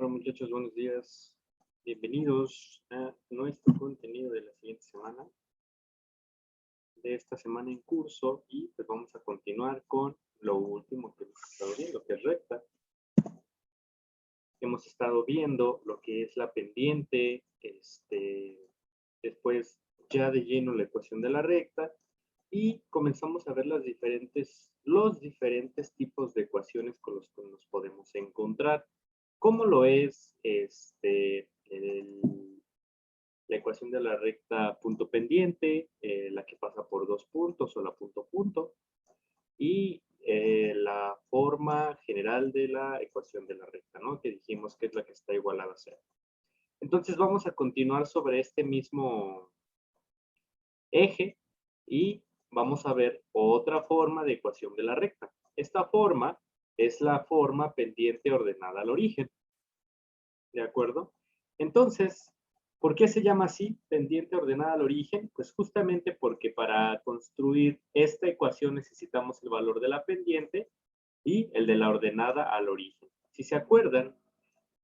Hola muchachos, buenos días. Bienvenidos a nuestro contenido de la siguiente semana, de esta semana en curso, y pues vamos a continuar con lo último que hemos estado viendo, que es recta. Hemos estado viendo lo que es la pendiente, después ya de lleno la ecuación de la recta, y comenzamos a ver los diferentes tipos de ecuaciones con los que nos podemos encontrar. ¿Cómo lo es la ecuación de la recta punto pendiente, la que pasa por dos puntos o la punto punto, y la forma general de la ecuación de la recta, ¿no? Que dijimos que es la que está igualada a cero. Entonces vamos a continuar sobre este mismo eje y vamos a ver otra forma de ecuación de la recta. Esta forma es la forma pendiente ordenada al origen. ¿De acuerdo? Entonces, ¿por qué se llama así, pendiente ordenada al origen? Pues justamente porque para construir esta ecuación necesitamos el valor de la pendiente y el de la ordenada al origen. Si se acuerdan,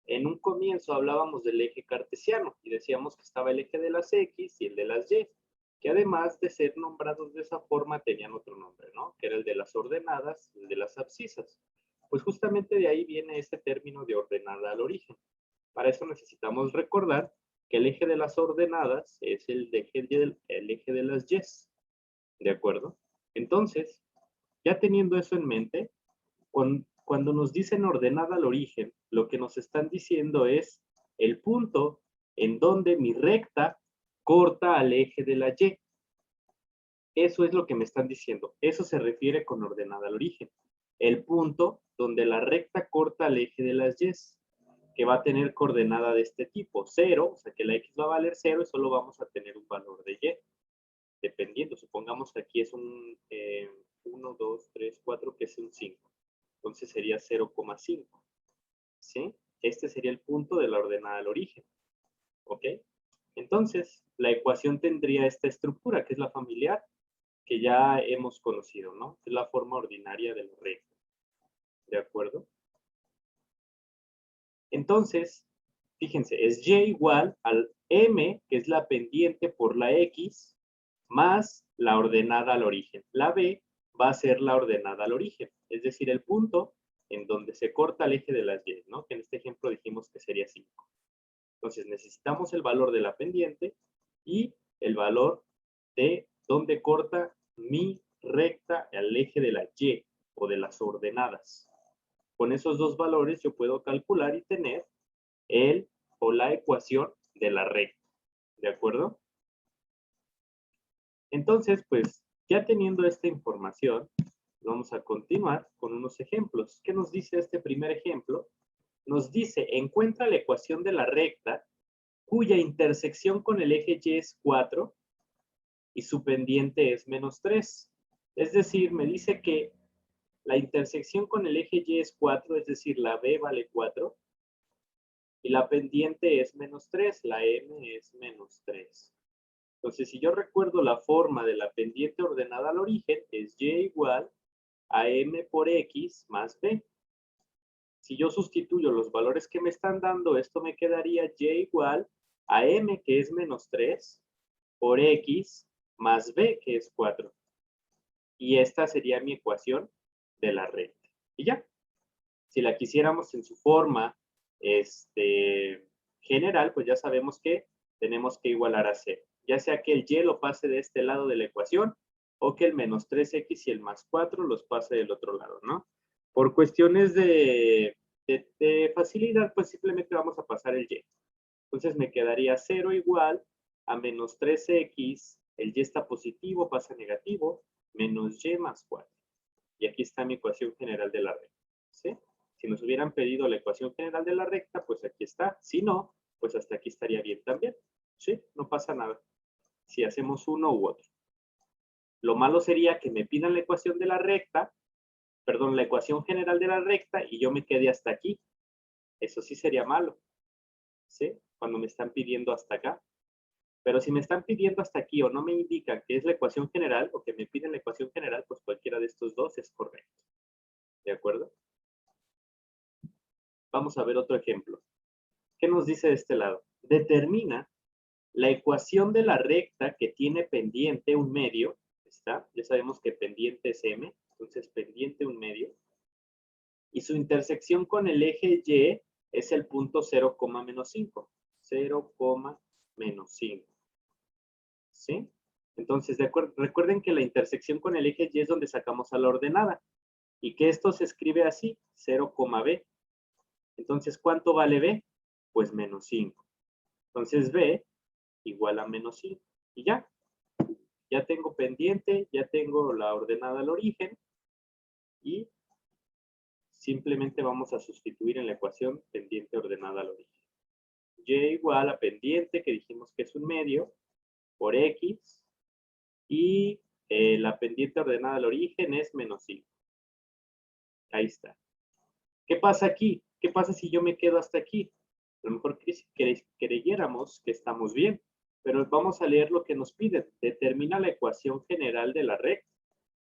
en un comienzo hablábamos del eje cartesiano y decíamos que estaba el eje de las X y el de las Y, que además de ser nombrados de esa forma tenían otro nombre, ¿no? Que era el de las ordenadas y el de las abscisas. Pues justamente de ahí viene este término de ordenada al origen. Para eso necesitamos recordar que el eje de las ordenadas es el eje de las Y's. ¿De acuerdo? Entonces, ya teniendo eso en mente, cuando nos dicen ordenada al origen, lo que nos están diciendo es el punto en donde mi recta corta al eje de la Y. Eso es lo que me están diciendo. Eso se refiere con ordenada al origen. El punto donde la recta corta al eje de las Y, que va a tener coordenada de este tipo, 0, o sea que la X va a valer 0 y solo vamos a tener un valor de Y, dependiendo. Supongamos que aquí es un 1, 2, 3, 4, que es un 5. Entonces sería 0,5. ¿Sí? Este sería el punto de la ordenada al origen. ¿Ok? Entonces, la ecuación tendría esta estructura, que es la familiar, que ya hemos conocido, ¿no? Es la forma ordinaria de la recta. ¿De acuerdo? Entonces, fíjense, es Y igual al M, que es la pendiente por la X, más la ordenada al origen. La B va a ser la ordenada al origen, es decir, el punto en donde se corta el eje de las Y, ¿no? Que en este ejemplo dijimos que sería 5. Entonces, necesitamos el valor de la pendiente y el valor de donde corta mi recta al eje de la Y o de las ordenadas. Con esos dos valores yo puedo calcular y tener el o la ecuación de la recta. ¿De acuerdo? Entonces, pues, ya teniendo esta información, vamos a continuar con unos ejemplos. ¿Qué nos dice este primer ejemplo? Nos dice, encuentra la ecuación de la recta cuya intersección con el eje Y es 4 y su pendiente es menos 3. Es decir, me dice que la intersección con el eje Y es 4, es decir, la B vale 4, y la pendiente es menos 3, la M es menos 3. Entonces, si yo recuerdo la forma de la pendiente ordenada al origen, es Y igual a M por X más B. Si yo sustituyo los valores que me están dando, esto me quedaría Y igual a M, que es menos 3, por X más B, que es 4. Y esta sería mi ecuación de la recta. Y ya. Si la quisiéramos en su forma general, pues ya sabemos que tenemos que igualar a 0. Ya sea que el Y lo pase de este lado de la ecuación o que el menos 3X y el más 4 los pase del otro lado, ¿no? Por cuestiones de facilidad, pues simplemente vamos a pasar el Y. Entonces me quedaría 0 igual a menos 3X, el Y está positivo, pasa negativo, menos Y más 4. Y aquí está mi ecuación general de la recta, ¿sí? Si nos hubieran pedido la ecuación general de la recta, pues aquí está. Si no, pues hasta aquí estaría bien también, ¿sí? No pasa nada si hacemos uno u otro. Lo malo sería que me pidan la ecuación de la recta, perdón, la ecuación general de la recta y yo me quede hasta aquí. Eso sí sería malo, ¿sí? Cuando me están pidiendo hasta acá. Pero si me están pidiendo hasta aquí o no me indican que es la ecuación general o que me piden la ecuación general, pues cualquiera de estos dos es correcto. ¿De acuerdo? Vamos a ver otro ejemplo. ¿Qué nos dice de este lado? Determina la ecuación de la recta que tiene pendiente un medio, ¿está? Ya sabemos que pendiente es m, entonces pendiente un medio, y su intersección con el eje y es el punto 0, menos 5. 0, menos 5. ¿Sí? Entonces, recuerden que la intersección con el eje y es donde sacamos a la ordenada, y que esto se escribe así, 0, b. Entonces, ¿cuánto vale b? Pues menos 5. Entonces, b igual a menos 5. Y ya tengo pendiente, ya tengo la ordenada al origen, y simplemente vamos a sustituir en la ecuación pendiente ordenada al origen. Y igual a pendiente, que dijimos que es un medio, por x, y la pendiente ordenada al origen es menos 5. Ahí está. ¿Qué pasa aquí? ¿Qué pasa si yo me quedo hasta aquí? A lo mejor creyéramos que estamos bien, pero vamos a leer lo que nos pide. Determina la ecuación general de la recta.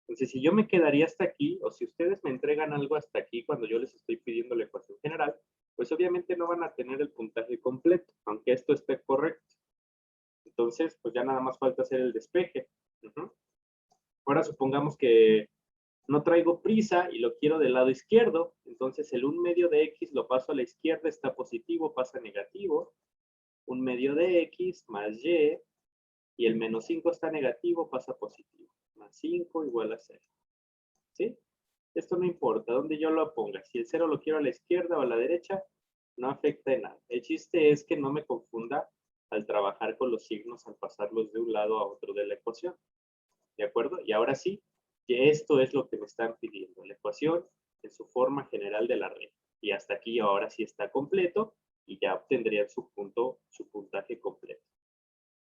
Entonces, si yo me quedaría hasta aquí, o si ustedes me entregan algo hasta aquí cuando yo les estoy pidiendo la ecuación general, pues obviamente no van a tener el puntaje completo, aunque esto esté correcto. Entonces, pues ya nada más falta hacer el despeje. Ahora supongamos que no traigo prisa y lo quiero del lado izquierdo, entonces el 1/2 de x lo paso a la izquierda, está positivo, pasa negativo. 1/2 de x más y, y el menos 5 está negativo, pasa positivo. Más 5 igual a 0. ¿Sí? Esto no importa dónde yo lo ponga. Si el 0 lo quiero a la izquierda o a la derecha, no afecta en nada. El chiste es que no me confunda al trabajar con los signos, al pasarlos de un lado a otro de la ecuación. ¿De acuerdo? Y ahora sí, que esto es lo que me están pidiendo. La ecuación en su forma general de la recta. Y hasta aquí ahora sí está completo y ya obtendrían su puntaje completo.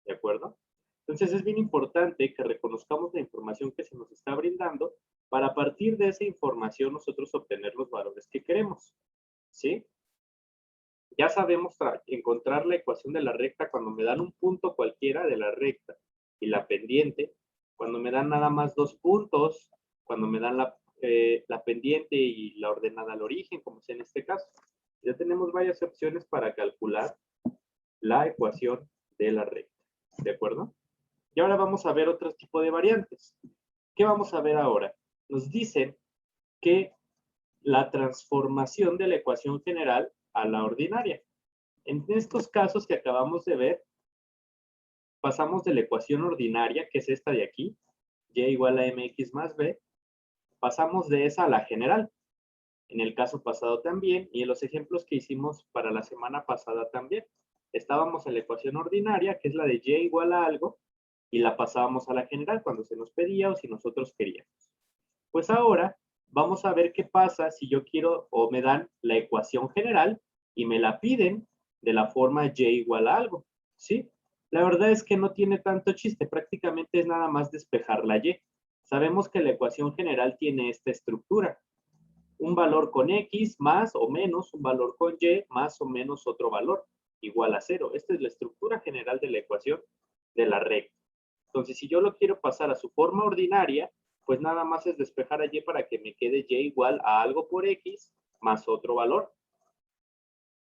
¿De acuerdo? Entonces es bien importante que reconozcamos la información que se nos está brindando para a partir de esa información nosotros obtener los valores que queremos. ¿Sí? Ya sabemos encontrar la ecuación de la recta cuando me dan un punto cualquiera de la recta y la pendiente, cuando me dan nada más 2 puntos, cuando me dan la pendiente y la ordenada al origen, como es en este caso. Ya tenemos varias opciones para calcular la ecuación de la recta. ¿De acuerdo? Y ahora vamos a ver otro tipo de variantes. ¿Qué vamos a ver ahora? Nos dicen que la transformación de la ecuación general a la ordinaria. En estos casos que acabamos de ver, pasamos de la ecuación ordinaria, que es esta de aquí, y igual a mx más b, pasamos de esa a la general. En el caso pasado también, y en los ejemplos que hicimos para la semana pasada también. Estábamos en la ecuación ordinaria, que es la de y igual a algo, y la pasábamos a la general cuando se nos pedía o si nosotros queríamos. Pues ahora vamos a ver qué pasa si yo quiero o me dan la ecuación general y me la piden de la forma y igual a algo, ¿sí? La verdad es que no tiene tanto chiste, prácticamente es nada más despejar la y. Sabemos que la ecuación general tiene esta estructura. Un valor con x más o menos un valor con y más o menos otro valor igual a 0. Esta es la estructura general de la ecuación de la recta. Entonces, si yo lo quiero pasar a su forma ordinaria, pues nada más es despejar a y para que me quede y igual a algo por x más otro valor.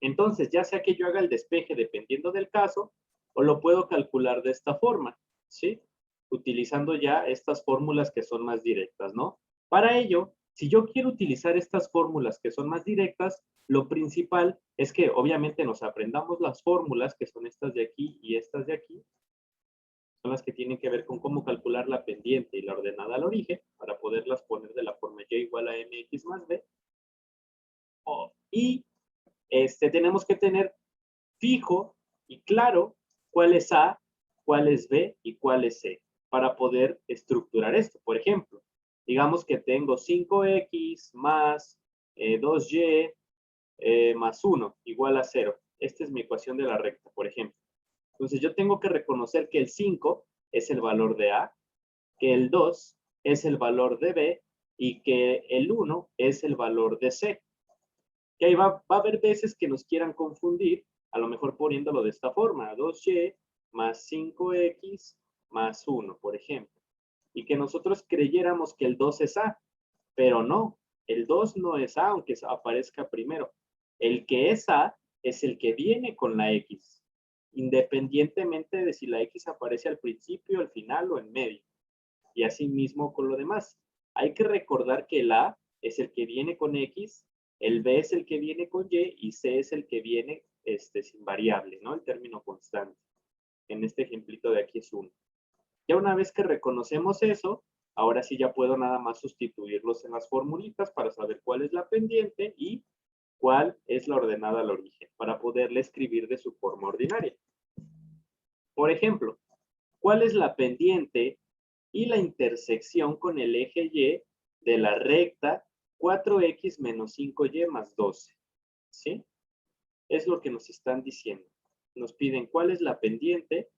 Entonces, ya sea que yo haga el despeje dependiendo del caso, o lo puedo calcular de esta forma, ¿sí? Utilizando ya estas fórmulas que son más directas, ¿no? Para ello, si yo quiero utilizar estas fórmulas que son más directas, lo principal es que obviamente nos aprendamos las fórmulas, que son estas de aquí y estas de aquí, son las que tienen que ver con cómo calcular la pendiente y la ordenada al origen, para poderlas poner de la forma y igual a mx más b. Y tenemos que tener fijo y claro cuál es A, cuál es B y cuál es C, para poder estructurar esto. Por ejemplo, digamos que tengo 5x más 2y más 1 igual a 0. Esta es mi ecuación de la recta, por ejemplo. Entonces yo tengo que reconocer que el 5 es el valor de A, que el 2 es el valor de B y que el 1 es el valor de C. Que ahí va a haber veces que nos quieran confundir, a lo mejor poniéndolo de esta forma, 2y más 5x más 1, por ejemplo. Y que nosotros creyéramos que el 2 es A, pero no, el 2 no es A, aunque aparezca primero. El que es A es el que viene con la X, independientemente de si la X aparece al principio, al final o en medio. Y así mismo con lo demás. Hay que recordar que el A es el que viene con X, el B es el que viene con Y C es el que viene sin variable, ¿no? El término constante. En este ejemplito de aquí es 1. Ya una vez que reconocemos eso, ahora sí ya puedo nada más sustituirlos en las formulitas para saber cuál es la pendiente y cuál es la ordenada al origen, para poderle escribir de su forma ordinaria. Por ejemplo, ¿cuál es la pendiente y la intersección con el eje Y de la recta 4x menos 5y más 12? ¿Sí? Es lo que nos están diciendo. Nos piden cuál es la pendiente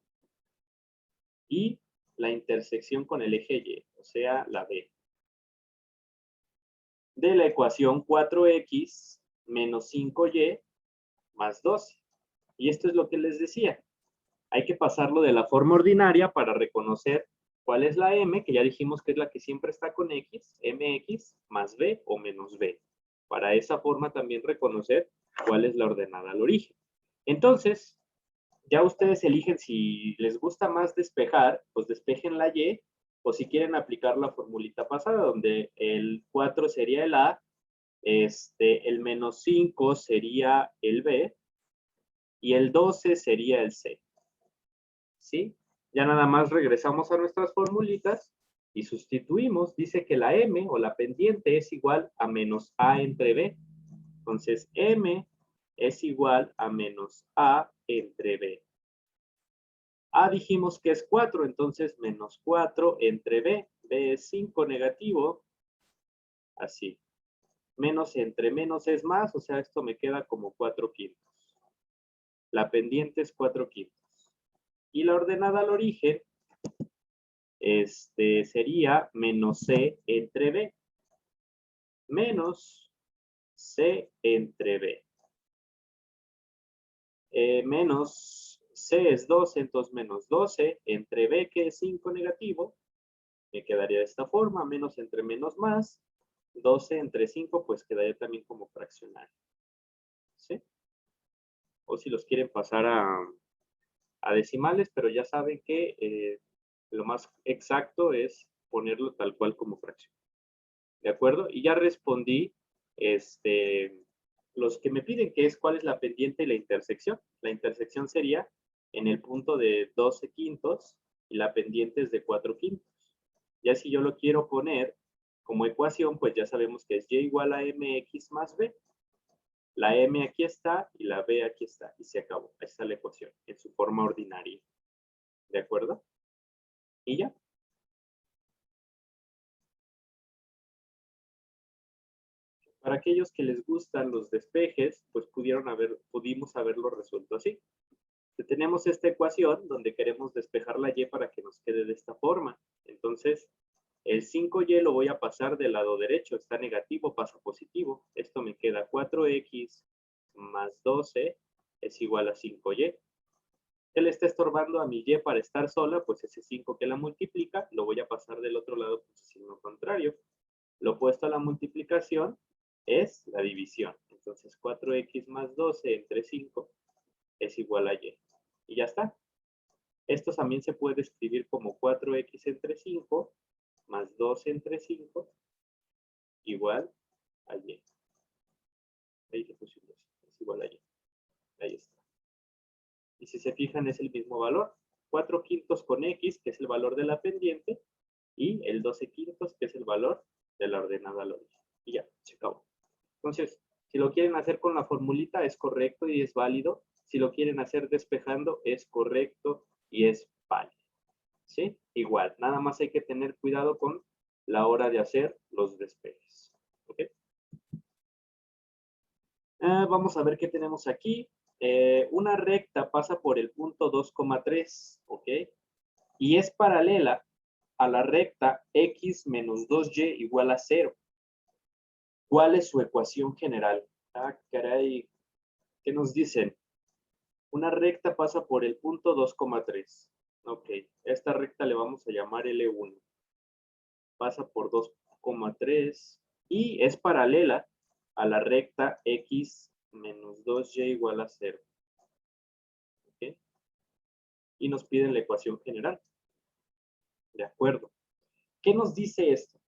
y la intersección con el eje Y, o sea, la B. De la ecuación 4x menos 5y más 12. Y esto es lo que les decía. Hay que pasarlo de la forma ordinaria para reconocer cuál es la m, que ya dijimos que es la que siempre está con x, mx más b o menos b. Para esa forma también reconocer cuál es la ordenada al origen. Entonces, ya ustedes eligen si les gusta más despejar, pues despejen la y, o si quieren aplicar la formulita pasada, donde el 4 sería el a, el menos 5 sería el b, y el 12 sería el c. ¿Sí? Ya nada más regresamos a nuestras formulitas y sustituimos. Dice que la m o la pendiente es igual a menos a entre b. Entonces, m es igual a menos a entre b. A dijimos que es 4, entonces menos 4 entre b. B es 5 negativo. Así. Menos entre menos es más, o sea, esto me queda como 4/5. La pendiente es 4/5. Y la ordenada al origen sería menos c entre b. Menos c entre b. Menos c es 12, entonces menos 12 entre b, que es 5 negativo. Me quedaría de esta forma, menos entre menos más. 12 entre 5, pues quedaría también como fraccionario. ¿Sí? O si los quieren pasar a decimales, pero ya saben que lo más exacto es ponerlo tal cual como fracción. ¿De acuerdo? Y ya respondí los que me piden, que es cuál es la pendiente y la intersección. La intersección sería en el punto de 12/5 y la pendiente es de 4/5. Ya si yo lo quiero poner como ecuación, pues ya sabemos que es y igual a mx más b. La m aquí está y la b aquí está. Y se acabó. Ahí está la ecuación en su forma ordinaria. ¿De acuerdo? Y ya. Para aquellos que les gustan los despejes, pues pudimos haberlo resuelto así. Tenemos esta ecuación donde queremos despejar la y para que nos quede de esta forma. Entonces, el 5y lo voy a pasar del lado derecho. Está negativo, pasa positivo. Esto me queda 4x más 12 es igual a 5y. ¿Qué le está estorbando a mi y para estar sola? Pues ese 5 que la multiplica, lo voy a pasar del otro lado por su signo contrario. Lo opuesto a la multiplicación es la división. Entonces, 4x más 12 entre 5 es igual a y. Y ya está. Esto también se puede escribir como 4x entre 5 más 12 entre 5 igual a y. Ahí le puse un 2. Es igual a y. Ahí está. Y si se fijan, es el mismo valor. 4/5 con x, que es el valor de la pendiente, y el 12/5, que es el valor de la ordenada al origen. Y ya, se acabó. Entonces, si lo quieren hacer con la formulita, es correcto y es válido. Si lo quieren hacer despejando, es correcto y es válido. ¿Sí? Igual, nada más hay que tener cuidado con la hora de hacer los despejes. ¿Ok? Vamos a ver qué tenemos aquí. Una recta pasa por el punto 2,3, ¿ok? Y es paralela a la recta x menos 2y igual a 0. ¿Cuál es su ecuación general? Ah, caray. ¿Qué nos dicen? Una recta pasa por el punto 2,3. Ok, esta recta le vamos a llamar L1. Pasa por 2,3 y es paralela a la recta x menos 2y igual a 0. ¿Ok? Y nos piden la ecuación general. De acuerdo. ¿Qué nos dice esto?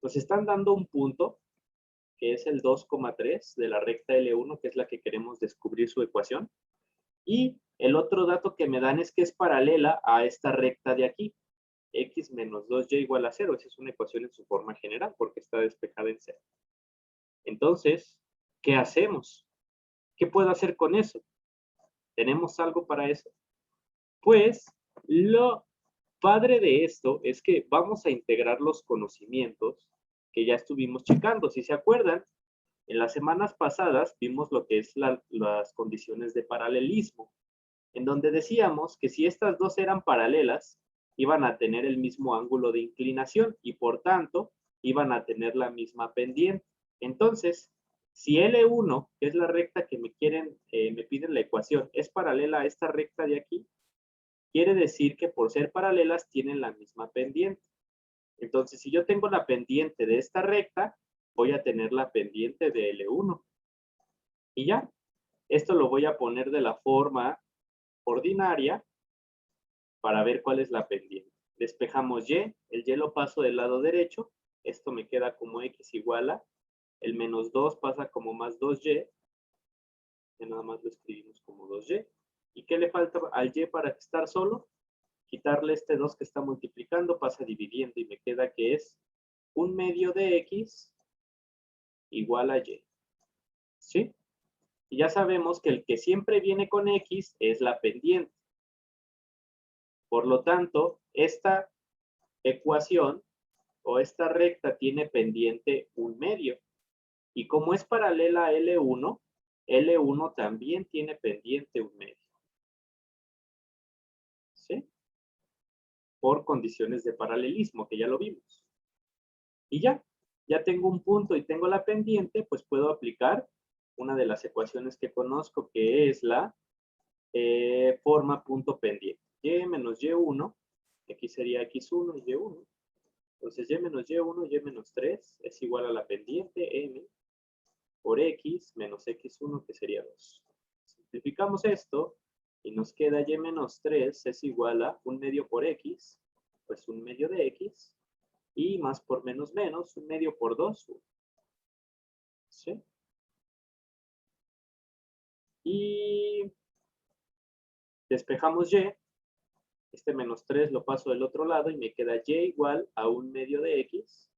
Nos están dando un punto, que es el 2,3 de la recta L1, que es la que queremos descubrir su ecuación. Y el otro dato que me dan es que es paralela a esta recta de aquí. X menos 2y igual a 0. Esa es una ecuación en su forma general, porque está despejada en 0. Entonces, ¿qué hacemos? ¿Qué puedo hacer con eso? ¿Tenemos algo para eso? Pues, lo padre de esto es que vamos a integrar los conocimientos que ya estuvimos checando. Si se acuerdan, en las semanas pasadas vimos lo que es las condiciones de paralelismo, en donde decíamos que si estas dos eran paralelas, iban a tener el mismo ángulo de inclinación y por tanto iban a tener la misma pendiente. Entonces, si L1, que es la recta que me piden la ecuación, es paralela a esta recta de aquí, quiere decir que por ser paralelas tienen la misma pendiente. Entonces, si yo tengo la pendiente de esta recta, voy a tener la pendiente de L1. Y ya, esto lo voy a poner de la forma ordinaria para ver cuál es la pendiente. Despejamos y, el y lo paso del lado derecho, esto me queda como x igual a, el menos 2 pasa como más 2y, que nada más lo escribimos como 2y. ¿Y qué le falta al y para estar solo? Quitarle este 2 que está multiplicando, pasa dividiendo y me queda que es 1/2 de x igual a y. ¿Sí? Y ya sabemos que el que siempre viene con x es la pendiente. Por lo tanto, esta ecuación o esta recta tiene pendiente 1/2. Y como es paralela a L1, L1 también tiene pendiente 1/2. ¿Sí? Por condiciones de paralelismo, que ya lo vimos. Y ya tengo un punto y tengo la pendiente, pues puedo aplicar una de las ecuaciones que conozco, que es la forma punto pendiente. Y menos y1, aquí sería x1 y y1. Entonces y menos y1, y menos 3 es igual a la pendiente m por x menos x1, que sería 2. Simplificamos esto y nos queda y menos 3 es igual a 1/2 por x, pues 1/2 de x, y más por menos menos, 1/2 por 2. ¿Sí? Y despejamos y, este menos 3 lo paso del otro lado y me queda y igual a 1/2 de x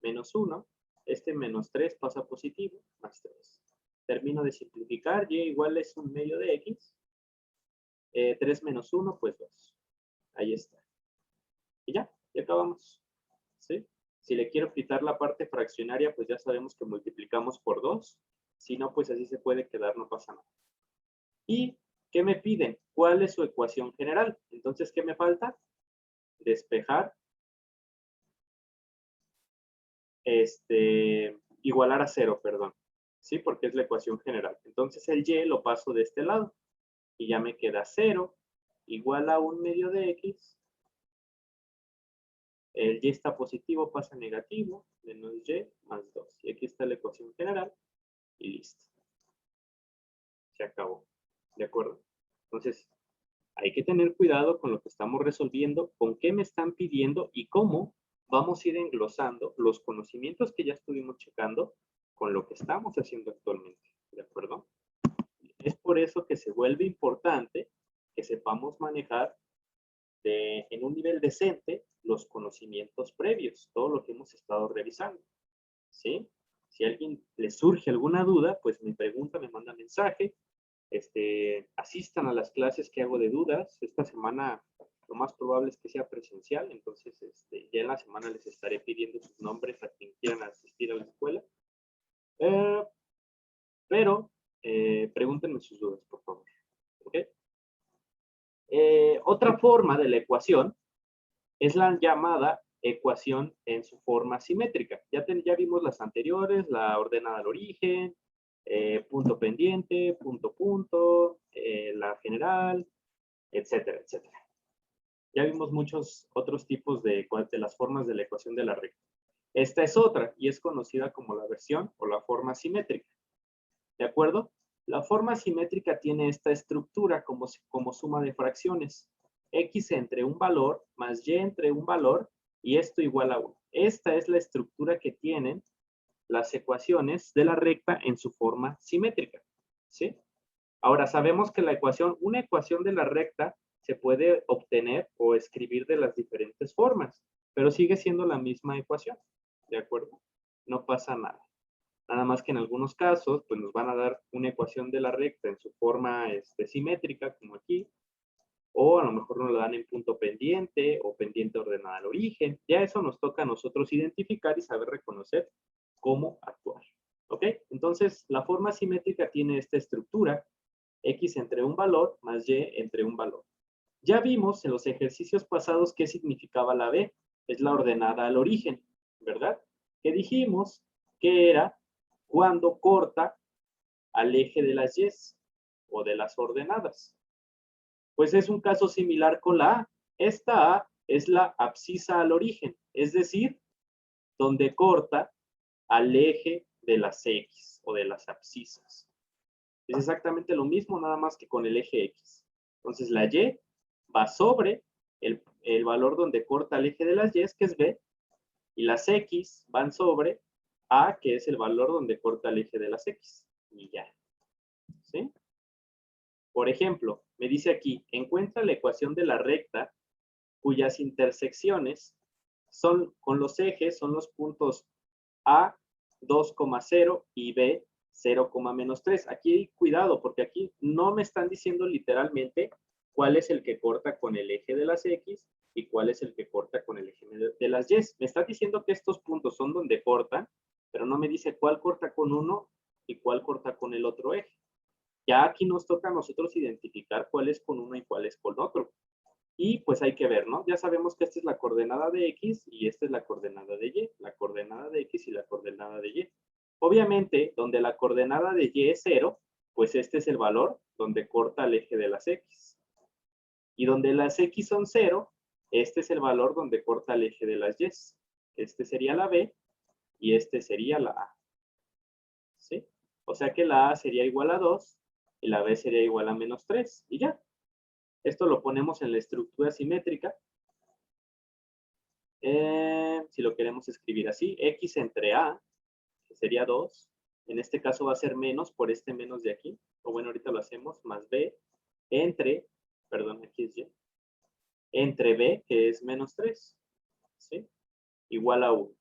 menos 1. Este menos 3 pasa positivo, más 3. Termino de simplificar, y igual es 1/2 de x. 3 menos 1, pues 2. Ahí está. Y ya acabamos. ¿Sí? Si le quiero quitar la parte fraccionaria, pues ya sabemos que multiplicamos por 2. Si no, pues así se puede quedar, no pasa nada. ¿Y qué me piden? ¿Cuál es su ecuación general? Entonces, ¿qué me falta? Despejar. Igualar a 0, perdón. ¿Sí? Porque es la ecuación general. Entonces, el y lo paso de este lado. Y ya me queda 0 igual a 1/2 de x. El y está positivo, pasa negativo, menos y más 2. Y aquí está la ecuación general y listo. Se acabó. ¿De acuerdo? Entonces, hay que tener cuidado con lo que estamos resolviendo, con qué me están pidiendo y cómo vamos a ir englosando los conocimientos que ya estuvimos checando con lo que estamos haciendo actualmente. ¿De acuerdo? Es por eso que se vuelve importante que sepamos manejar en un nivel decente los conocimientos previos, todo lo que hemos estado revisando. ¿Sí? Si a alguien le surge alguna duda, pues me pregunta, me manda mensaje. Asistan a las clases que hago de dudas. Esta semana lo más probable es que sea presencial, entonces ya en la semana les estaré pidiendo sus nombres a quien quieran asistir a la escuela. Pero pregúntenme sus dudas, por favor. ¿Ok? Otra forma de la ecuación es la llamada ecuación en su forma simétrica. Ya vimos las anteriores, la ordenada al origen, punto pendiente, punto punto, la general, etcétera, etcétera. Ya vimos muchos otros tipos de las formas de la ecuación de la recta. Esta es otra y es conocida como la versión o la forma simétrica. ¿De acuerdo? La forma simétrica tiene esta estructura como suma de fracciones. X entre un valor más Y entre un valor y esto igual a 1. Esta es la estructura que tienen las ecuaciones de la recta en su forma simétrica. ¿Sí? Ahora, sabemos que una ecuación de la recta se puede obtener o escribir de las diferentes formas, pero sigue siendo la misma ecuación. ¿De acuerdo? No pasa nada. Nada más que en algunos casos, pues nos van a dar una ecuación de la recta en su forma simétrica, como aquí, o a lo mejor nos lo dan en punto pendiente o pendiente ordenada al origen. Ya eso nos toca a nosotros identificar y saber reconocer cómo actuar. ¿Ok? Entonces, la forma simétrica tiene esta estructura, X entre un valor más Y entre un valor. Ya vimos en los ejercicios pasados qué significaba la B. Es la ordenada al origen, ¿verdad? Que dijimos que era cuando corta al eje de las Y o de las ordenadas. Pues es un caso similar con la A. Esta A es la abscisa al origen, es decir, donde corta al eje de las X o de las abscisas. Es exactamente lo mismo, nada más que con el eje X. Entonces la Y va sobre el valor donde corta el eje de las Y, que es B, y las X van sobre A, que es el valor donde corta el eje de las X. Y ya. ¿Sí? Por ejemplo, me dice aquí, encuentra la ecuación de la recta cuyas intersecciones son con los ejes, son los puntos A 2,0 y B 0,-3. Aquí cuidado, porque aquí no me están diciendo literalmente cuál es el que corta con el eje de las X y cuál es el que corta con el eje de las Y. Me está diciendo que estos puntos son donde cortan, pero no me dice cuál corta con uno y cuál corta con el otro eje. Ya aquí nos toca a nosotros identificar cuál es con uno y cuál es con otro. Y pues hay que ver, ¿no? Ya sabemos que esta es la coordenada de X y esta es la coordenada de Y. La coordenada de X y la coordenada de Y. Obviamente, donde la coordenada de Y es 0, pues este es el valor donde corta el eje de las X. Y donde las X son 0, este es el valor donde corta el eje de las Y. Este sería la B y este sería la A. ¿Sí? O sea que la A sería igual a 2 y la B sería igual a -3. Y ya. Esto lo ponemos en la estructura simétrica. Si lo queremos escribir así, X entre A, que sería 2. En este caso va a ser menos por este menos de aquí. O bueno, ahorita lo hacemos, más B, entre, perdón, aquí es Y, entre B, que es -3. ¿Sí? Igual a 1.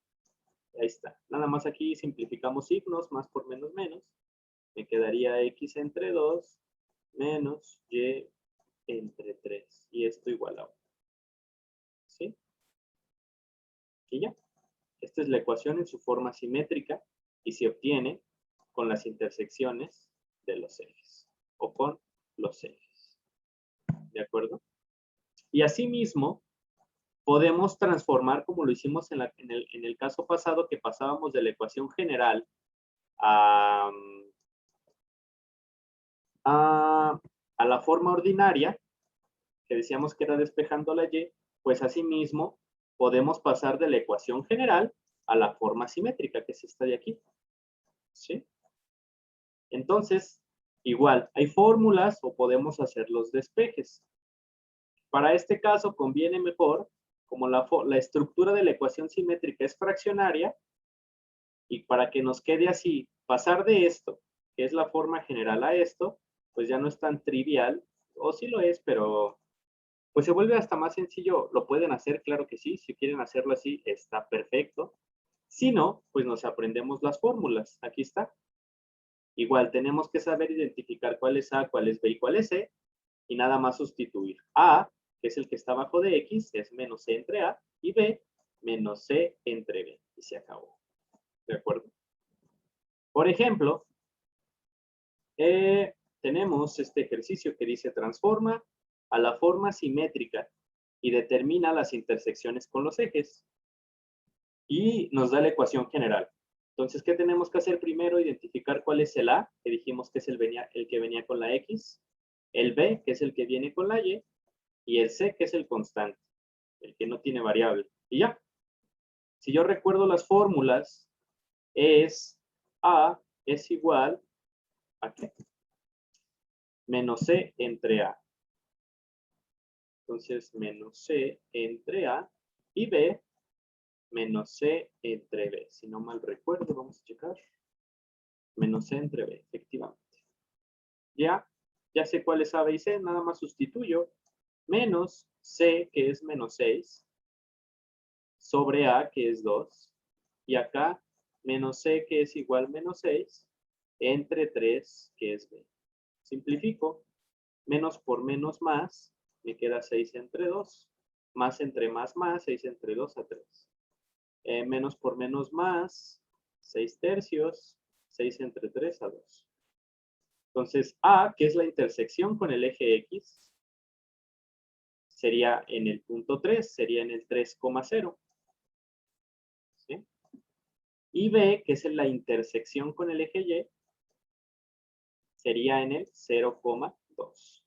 Ahí está. Nada más aquí simplificamos signos, más por menos menos. Me quedaría X entre 2 menos Y entre 3. Y esto igual a 1. ¿Sí? Y ya. Esta es la ecuación en su forma simétrica y se obtiene con las intersecciones de los ejes o con los ejes. ¿De acuerdo? Y asimismo, podemos transformar como lo hicimos en el caso pasado que pasábamos de la ecuación general a la forma ordinaria, que decíamos que era despejando la Y, pues asimismo podemos pasar de la ecuación general a la forma simétrica, que es esta de aquí. ¿Sí? Entonces, igual, hay fórmulas o podemos hacer los despejes. Para este caso conviene mejor, como la estructura de la ecuación simétrica es fraccionaria, y para que nos quede así, pasar de esto, que es la forma general, a esto, pues ya no es tan trivial, o sí lo es, pero pues se vuelve hasta más sencillo. Lo pueden hacer, claro que sí, si quieren hacerlo así, está perfecto. Si no, pues nos aprendemos las fórmulas. Aquí está. Igual tenemos que saber identificar cuál es A, cuál es B y cuál es C, y nada más sustituir. A, que es el que está abajo de X, es menos C entre A, y B, menos C entre B. Y se acabó. ¿De acuerdo? Por ejemplo, tenemos este ejercicio que dice transforma a la forma simétrica y determina las intersecciones con los ejes. Y nos da la ecuación general. Entonces, ¿qué tenemos que hacer primero? Identificar cuál es el A, que dijimos que es el que venía con la X, el B, que es el que viene con la Y el C, que es el constante, el que no tiene variable. Y ya. Si yo recuerdo las fórmulas, es A es igual ¿A qué? Menos C entre A. Entonces, menos C entre A y B menos C entre B. Si no mal recuerdo, vamos a checar. Menos C entre B, efectivamente. Ya sé cuál es A, B y C, nada más sustituyo. Menos C, que es menos 6, sobre A, que es 2. Y acá, menos C, que es igual a menos 6, entre 3, que es B. Simplifico. Menos por menos más, me queda 6 entre 2. Más entre más, 6 entre 2 a 3. Menos por menos más, 6 tercios, 6 entre 3 a 2. Entonces, A, que es la intersección con el eje X, sería en el punto 3, sería en el 3,0. ¿Sí? Y B, que es la intersección con el eje Y, sería en el 0,2.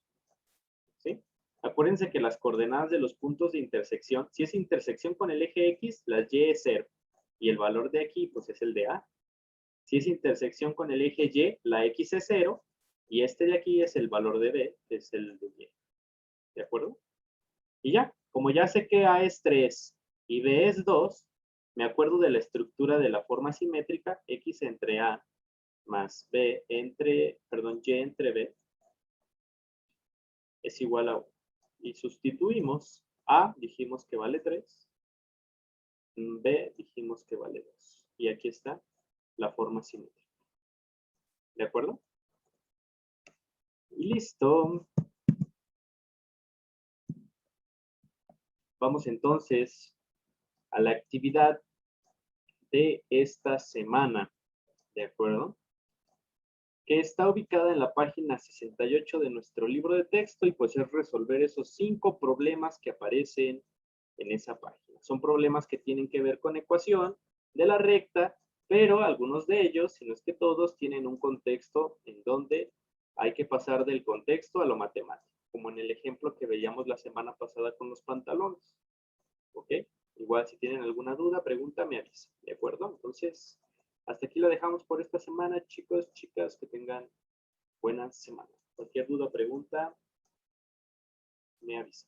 ¿Sí? Acuérdense que las coordenadas de los puntos de intersección, si es intersección con el eje X, las Y es 0. Y el valor de aquí, pues es el de A. Si es intersección con el eje Y, la X es 0. Y este de aquí es el valor de B, que es el de Y. ¿De acuerdo? Y ya, como ya sé que A es 3 y B es 2, me acuerdo de la estructura de la forma simétrica, X entre A más B entre, perdón, Y entre B es igual a 1. Y sustituimos. A dijimos que vale 3. B dijimos que vale 2. Y aquí está la forma simétrica. ¿De acuerdo? Y listo. Vamos entonces a la actividad de esta semana. ¿De acuerdo? Que está ubicada en la página 68 de nuestro libro de texto y pues es resolver esos 5 problemas que aparecen en esa página. Son problemas que tienen que ver con ecuación de la recta, pero algunos de ellos, si no es que todos, tienen un contexto en donde hay que pasar del contexto a lo matemático, como en el ejemplo que veíamos la semana pasada con los pantalones. ¿Ok? Igual si tienen alguna duda, pregunta, me avisa. ¿De acuerdo? Entonces, hasta aquí la dejamos por esta semana, chicos, chicas, que tengan buena semana. Cualquier duda, pregunta, me avisa.